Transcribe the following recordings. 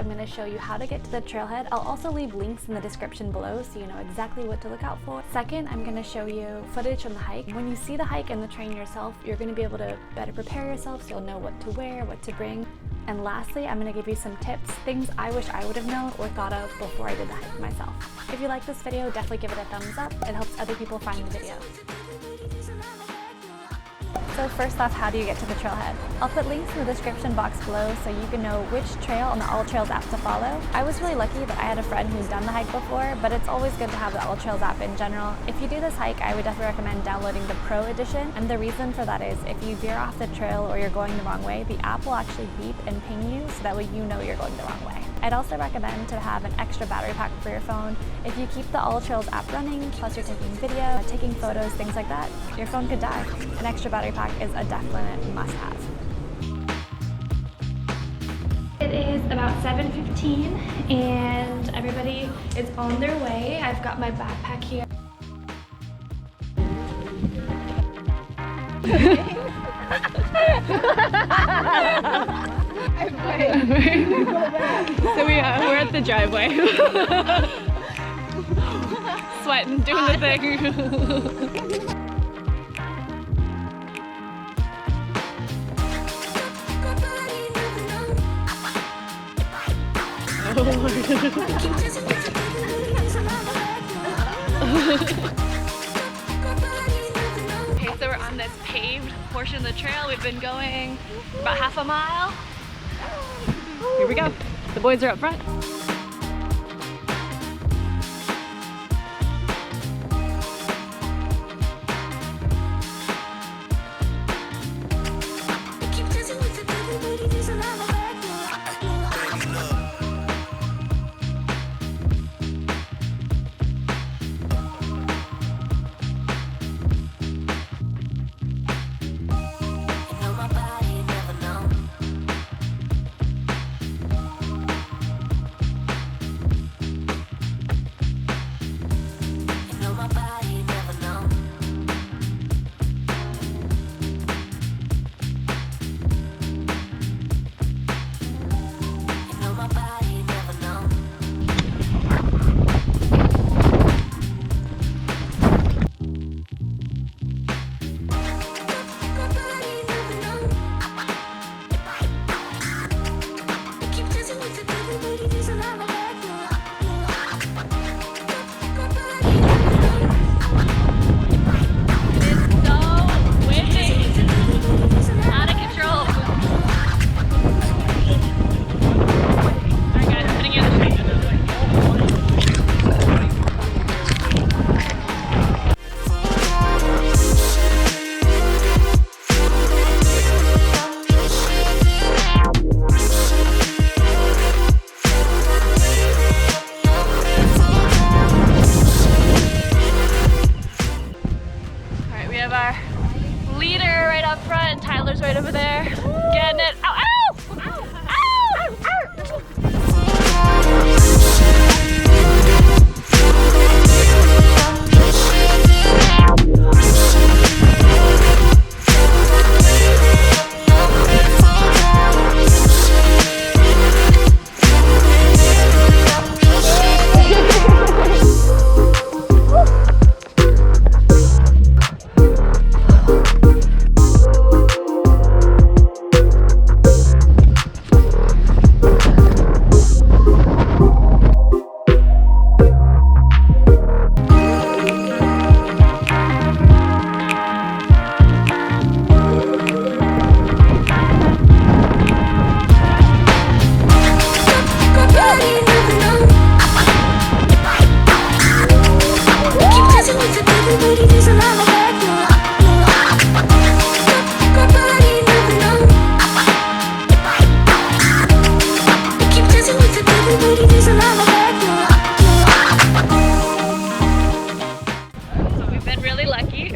I'm going to show you how to get to the trailhead. I'll also leave links in the description below so you know exactly what to look out for. Second, I'm going to show you footage from the hike. When you see the hike and the train yourself, you're going to be able to better prepare yourself so you'll know what to wear, what to bring. And lastly, I'm going to give you some tips, things I wish I would have known or thought of before I did the hike myself. If you like this video, definitely give it a thumbs up. It helps other people find the video. So first off, how do you get to the trailhead? I'll put links in the description box below so you can know which trail on the All Trails app to follow. I was really lucky that I had a friend who's done the hike before, but it's always good to have the All Trails app in general. If you do this hike, I would definitely recommend downloading the Pro edition, and the reason for that is if you veer off the trail or you're going the wrong way, the app will actually beep and ping you so that way you know you're going the wrong way. I'd also recommend to have an extra battery pack for your phone. If you keep the All Trails app running, plus you're taking video, taking photos, things like that, your phone could die. An extra battery pack is a definite must-have. It is about 7:15 and everybody is on their way. I've got my backpack here. So we're at the driveway. Sweating, doing the thing. Okay, so we're on this paved portion of the trail. We've been going about half a mile. Here we go. The boys are up front. Right over there, getting it. Ow, ow! Ow! Ow! Ow!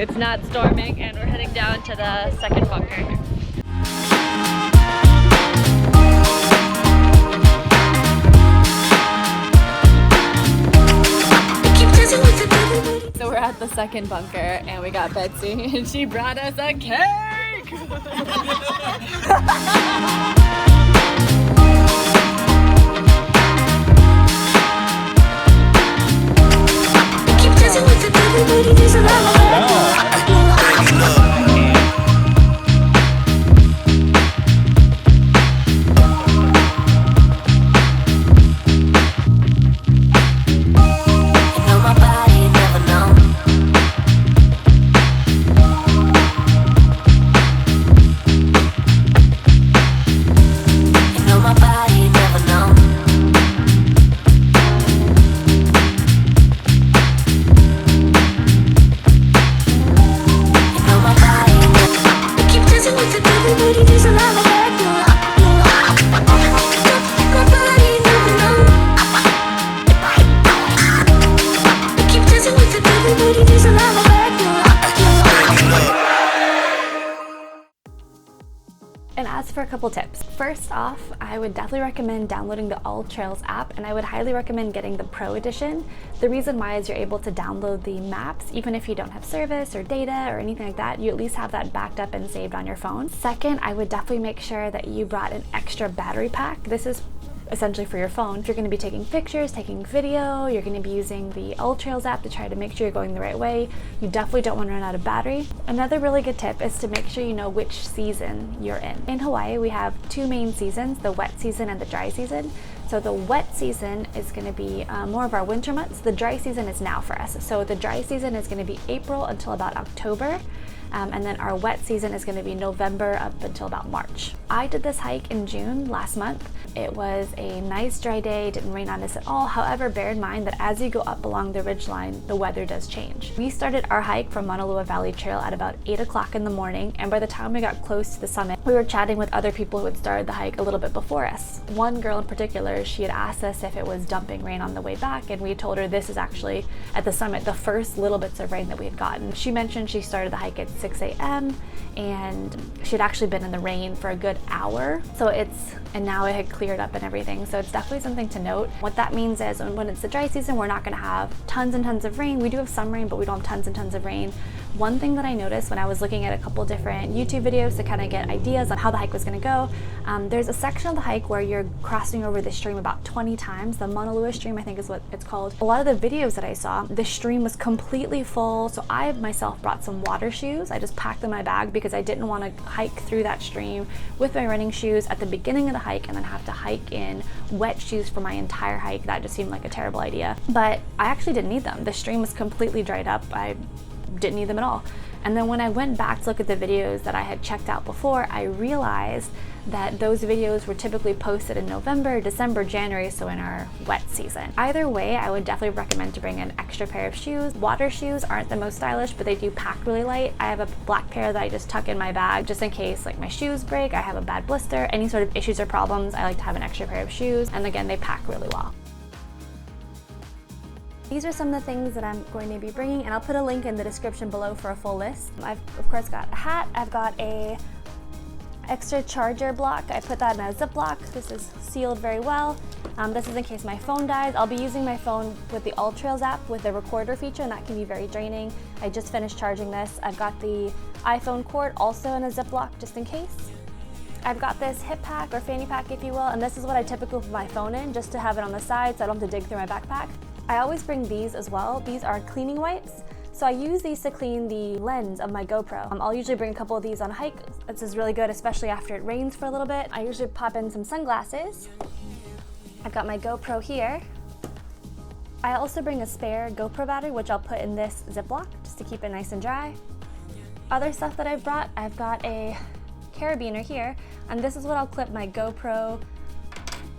It's not storming and we're heading down to the second bunker. So we're at the second bunker and we got Betsy and she brought us a cake! everybody needs a love back. Nobody never know. Keep dancing with it, everybody needs a love back. And as for a couple tips, first off, I would definitely recommend downloading the All Trails app, and I would highly recommend getting the Pro Edition. The reason why is you're able to download the maps even if you don't have service or data or anything like that. You at least have that backed up and saved on your phone. Second, I would definitely make sure that you brought an extra battery pack. This is essentially for your phone. If you're going to be taking pictures, taking video, you're going to be using the All Trails app to try to make sure you're going the right way. You definitely don't want to run out of battery. Another really good tip is to make sure you know which season you're in. In Hawaii, we have two main seasons, the wet season and the dry season. So the wet season is going to be more of our winter months. The dry season is now for us. So the dry season is going to be April until about October. And then our wet season is going to be November up until about March. I did this hike in June last month. It was a nice dry day, didn't rain on us at all. However, bear in mind that as you go up along the ridgeline, the weather does change. We started our hike from Kamananui Valley Trail at about 8 o'clock in the morning, and by the time we got close to the summit, we were chatting with other people who had started the hike a little bit before us. One girl in particular, she had asked us if it was dumping rain on the way back, and we told her this is actually, at the summit, the first little bits of rain that we had gotten. She mentioned she started the hike at 6 a.m. and she'd actually been in the rain for a good hour. And now it had cleared up and everything. So it's definitely something to note. What that means is when it's the dry season, we're not gonna have tons and tons of rain. We do have some rain, but we don't have tons and tons of rain. One thing that I noticed when I was looking at a couple different YouTube videos to kind of get ideas on how the hike was gonna go, there's a section of the hike where you're crossing over the stream about 20 times. The Maunalua stream, I think is what it's called. A lot of the videos that I saw, the stream was completely full. So I myself brought some water shoes. I just packed them in my bag because I didn't want to hike through that stream with my running shoes at the beginning of the hike and then have to hike in wet shoes for my entire hike. That just seemed like a terrible idea. But I actually didn't need them. The stream was completely dried up. I didn't need them at all. And then when I went back to look at the videos that I had checked out before, I realized that those videos were typically posted in November, December, January, so in our wet season. Either way, I would definitely recommend to bring an extra pair of shoes. Water shoes aren't the most stylish, but they do pack really light. I have a black pair that I just tuck in my bag just in case like my shoes break, I have a bad blister, any sort of issues or problems, I like to have an extra pair of shoes. And again, they pack really well. These are some of the things that I'm going to be bringing, and I'll put a link in the description below for a full list. I've of course got a hat, I've got a extra charger block. I put that in a Ziploc. This is sealed very well. This is in case my phone dies. I'll be using my phone with the All Trails app with the recorder feature, and that can be very draining. I just finished charging this. I've got the iPhone cord also in a Ziploc just in case. I've got this hip pack or fanny pack, if you will, and this is what I typically put my phone in just to have it on the side so I don't have to dig through my backpack. I always bring these as well. These are cleaning wipes. So I use these to clean the lens of my GoPro. I'll usually bring a couple of these on a hike. This is really good, especially after it rains for a little bit. I usually pop in some sunglasses. I've got my GoPro here. I also bring a spare GoPro battery, which I'll put in this Ziploc just to keep it nice and dry. Other stuff that I've brought, I've got a carabiner here, and this is what I'll clip my GoPro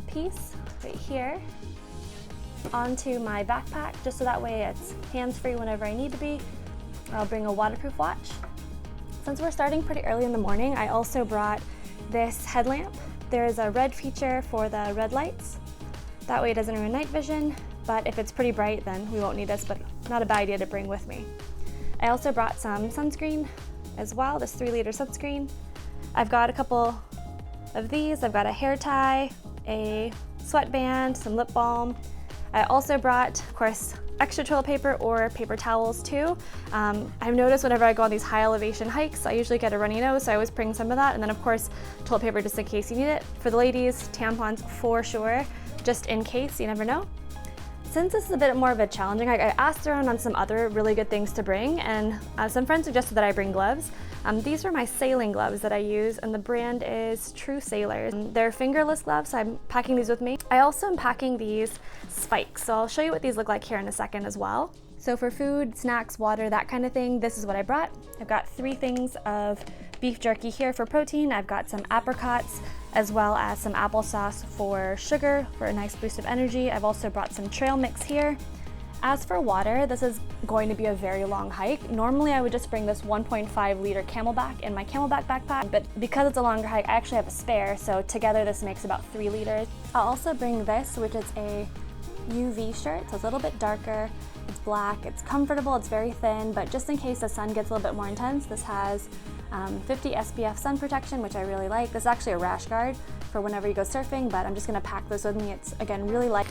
piece right here onto my backpack, just so that way it's hands-free whenever I need to be. I'll bring a waterproof watch. Since we're starting pretty early in the morning, I also brought this headlamp. There is a red feature for the red lights. That way it doesn't ruin night vision, but if it's pretty bright, then we won't need this, but not a bad idea to bring with me. I also brought some sunscreen as well, this 3-liter sunscreen. I've got a couple of these. I've got a hair tie, a sweatband, some lip balm. I also brought, of course, extra toilet paper or paper towels too. I've noticed whenever I go on these high elevation hikes, I usually get a runny nose, so I always bring some of that. And then of course, toilet paper just in case you need it. For the ladies, tampons for sure, just in case, you never know. Since this is a bit more of a challenging hike, I asked around on some other really good things to bring, and some friends suggested that I bring gloves. These are my sailing gloves that I use, and the brand is True Sailors. They're fingerless gloves, so I'm packing these with me. I also am packing these spikes, so I'll show you what these look like here in a second as well. So for food, snacks, water, that kind of thing, this is what I brought. I've got 3 things of beef jerky here for protein. I've got some apricots, as well as some applesauce for sugar, for a nice boost of energy. I've also brought some trail mix here. As for water, this is going to be a very long hike. Normally I would just bring this 1.5 liter Camelback in my Camelback backpack, but because it's a longer hike, I actually have a spare, so together this makes about 3 liters. I'll also bring this, which is a UV shirt, so it's a little bit darker. It's black, it's comfortable, it's very thin, but just in case the sun gets a little bit more intense, this has 50 SPF sun protection, which I really like. This is actually a rash guard for whenever you go surfing, but I'm just gonna pack this with me. It's, again, really light.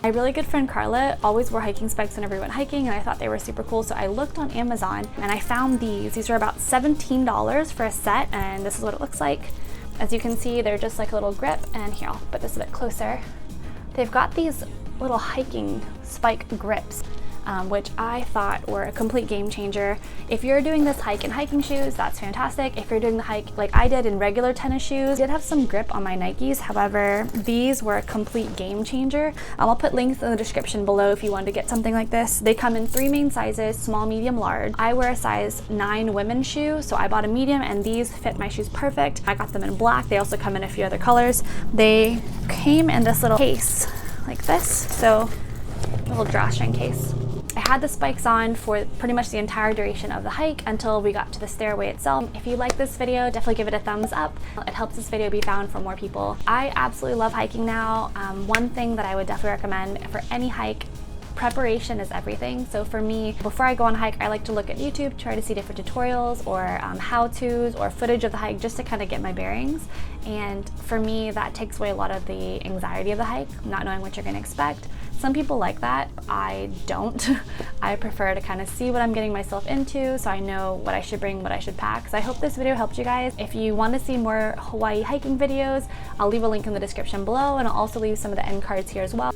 My really good friend Carla always wore hiking spikes whenever we went hiking, and I thought they were super cool, so I looked on Amazon and I found these. These are about $17 for a set, and this is what it looks like. As you can see, they're just like a little grip, and here, I'll put this a bit closer. They've got these little hiking spike grips, which I thought were a complete game changer. If you're doing this hike in hiking shoes, that's fantastic. If you're doing the hike like I did in regular tennis shoes, I did have some grip on my Nikes. However, these were a complete game changer. I'll put links in the description below if you want to get something like this. They come in 3 main sizes, small, medium, large. I wear a size 9 women's shoe, so I bought a medium, and these fit my shoes perfect. I got them in black. They also come in a few other colors. They came in this little case like this, so a little drawstring case. I had the spikes on for pretty much the entire duration of the hike until we got to the stairway itself. If you like this video, definitely give it a thumbs up. It helps this video be found for more people. I absolutely love hiking now. One thing that I would definitely recommend for any hike, preparation is everything. So for me, before I go on a hike, I like to look at YouTube, try to see different tutorials or how-tos or footage of the hike just to kind of get my bearings. And for me, that takes away a lot of the anxiety of the hike, not knowing what you're going to expect. Some people like that. I don't. I prefer to kind of see what I'm getting myself into so I know what I should bring, what I should pack. So I hope this video helped you guys. If you want to see more Hawaii hiking videos, I'll leave a link in the description below, and I'll also leave some of the end cards here as well.